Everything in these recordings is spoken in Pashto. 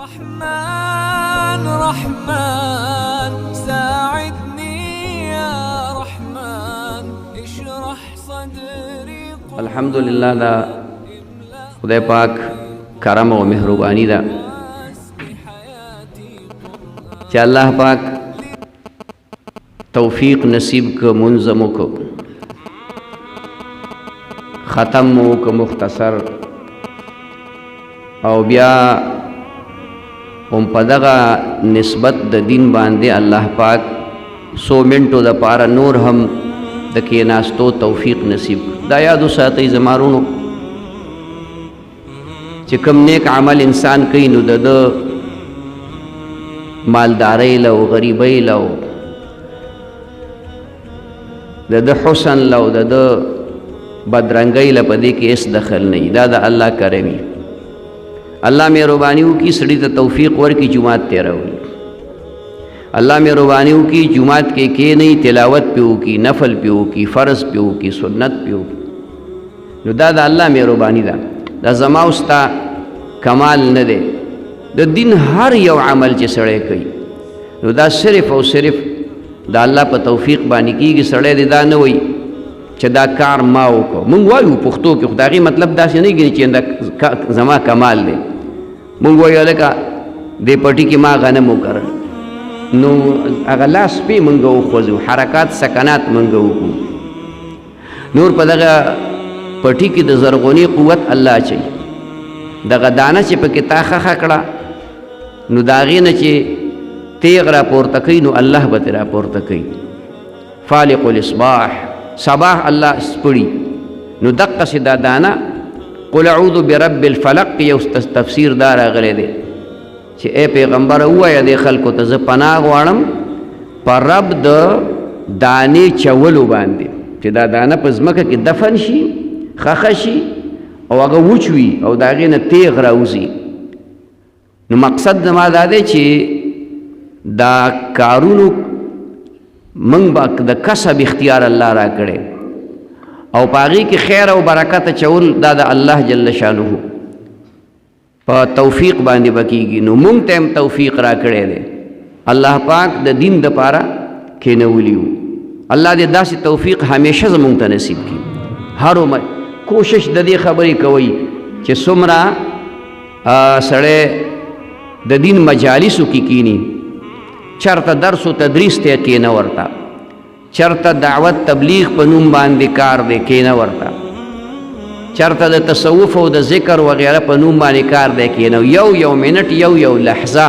رحمن رحمن ساعدني يا رحمن اشرح صدري. الحمدلله دا خدای پاک کرم او مهربانی دا چې الله پاک توفیق نصیب کو منظم کو ختم کو مختصر او بیا هم په دغه نسبت د دین باندې الله پاک 100 منټو د پاره نور هم د کېناستو توفیق نصیب. دا یاد وساتئ زمارونو چې کوم نیک عمل انسان کوي نو د مالدارۍ له او غریبۍ له او د حسن له او د بدرنګۍ له په دې کې هېڅ دخل نه وي. دا د الله کرم وي. الله مهرباني وکړي سړي ته توفیق ورکړي جومات ته راولي. الله مهرباني وکړي جومات کې کښېنئ تلاوت پې وکړي نفل پې وکړي فرض پې وکړي سنت پې وکړي. نو دا د الله مهرباني ده. دا زما او ستا کمال نه دی. د دین هر یو عمل چې سړی کوي نو دا صرف او صرف د الله په توفیق باندې کېږي. سړی دې دا نه وایي چې دا کار ما وکړو. مونږ وایو پښتو کې خو د هغې مطلب داسې نه کېږي چې دا زما کمال دی. مونږ وایو هلکه دې پټي کې ما غنم وکرل نو هغه لاس پې مونږ وخوځو حرکات سکنات مونږ وکړو. نور په دغه پټي کې د زرغوني قوت الله اچوي. دغه دانه چې پکې تا خښه کړه نو د هغې نه چې تیغ را پورته کوي نو الله به ترې را پورته کوي. فالق الاصباح صباح الله سپړي نو دقسې دا دانه قل اعوذ برب الفلق یو تفسیر دا راغلی دی چې ای پیغمبره ووایه دې خلکو ته زه پناه غواړم په رب د دانې چولو باندې چې دا دانه په ځمکه کې دفن شي خښه شي او هغه وچ وي او د هغې نه تیغ راوځي. نو مقصد زما دا دی چې دا کارونو موږ به د کسب اختیار الله را کړی او په هغې کې خیر او برکت اچول دا د الله جل شانه په توفیق باندې به کېږي. نو موږ ته هم توفیق را کړی دی. الله پاک د دین دپاره کښېنولي وو. الله دې داسې توفیق همیشه زموږ ته نصیب کړي. هر عمر کوشش د دې خبرې کوئ چې څومره سړی د دین مجالسو کې کینی چرته درس و تدریس ته کېنه ورته چرته دعوت تبلیغ په نوم باندې کار دی کېنه ورته چرته د تصوف او د ذکر وغیره په نوم باندې کار دی کېنه. یو منټ یو لحظه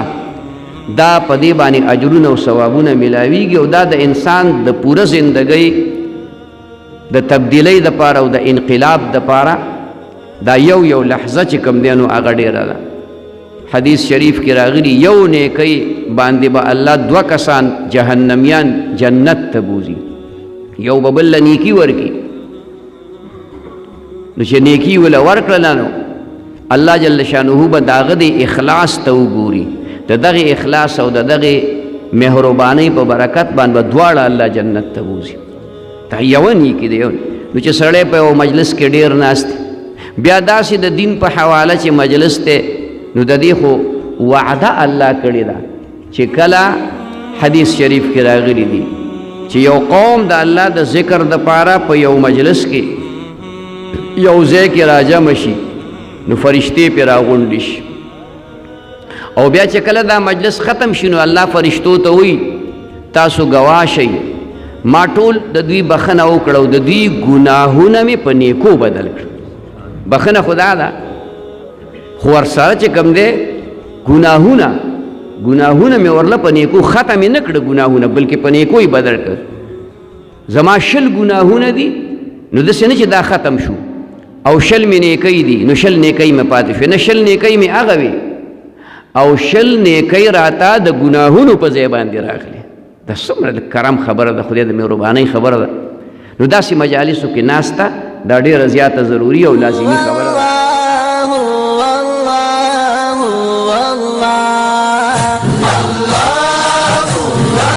دا په دې باندې اجرونه او ثوابونه ملاویږي او دا د انسان د پوره زندګۍ د تبدیلی دپاره او د انقلاب دپاره دا یو لحظه چې کوم دی نو هغه ډېره ده. حدیث شریف کې راغلي یو نیکۍ باندې به الله 2 کسان جهنمیان جنت ته بوځي. یو به بل له نیکي ورکړي نو چې نیکي وله ورکړله نو الله جل شانه به د هغه د اخلاص ته وګوري. د دغې اخلاص او د دغې مهربانۍ په برکت باندې به دواړه الله جنت ته بوځي. دا یوه نیکي دی. نو چې سړی په یو مجلس کې ډېر ناست بیا داسې د دین په حواله چې مجلس دی نو د دې خو وعده الله کړې ده چې کله حدیث شریف کې راغلی دي چې یو قوم د الله د ذکر دپاره په یو مجلس کې یو ځای کې راجمع شي نو فرشتې پې راغونډې شي او بیا چې کله دا مجلس ختم شي نو الله فرشتو ته وایي تاسو ګواه شئ ما ټول د دوی بخښنه وکړه او د دوی ګناهونه مې په نیکو بدل کړه. بخښنه خدا ده خو ورسره چې کوم دی ګناهونه مې ورله په نیکو ختم یې نه کړه ګناهونه بلکې په نیکو یې بدل کړه. زما 20 ګناهونه دي نو داسې نه چې دا ختم شو او 20 مې نیکۍ دي نو 20 نیکۍ مې پاتې شوې نه 20 نیکۍ مې هغه وي او 20 نیکۍ راته د ګناهونو په ځای باندې راغلي. دا څومره د کرم خبره ده خدای د مهربانۍ خبره ده. نو داسې مجالسو کې ناسته دا ډېره زیاته ضروري او لازمي خبره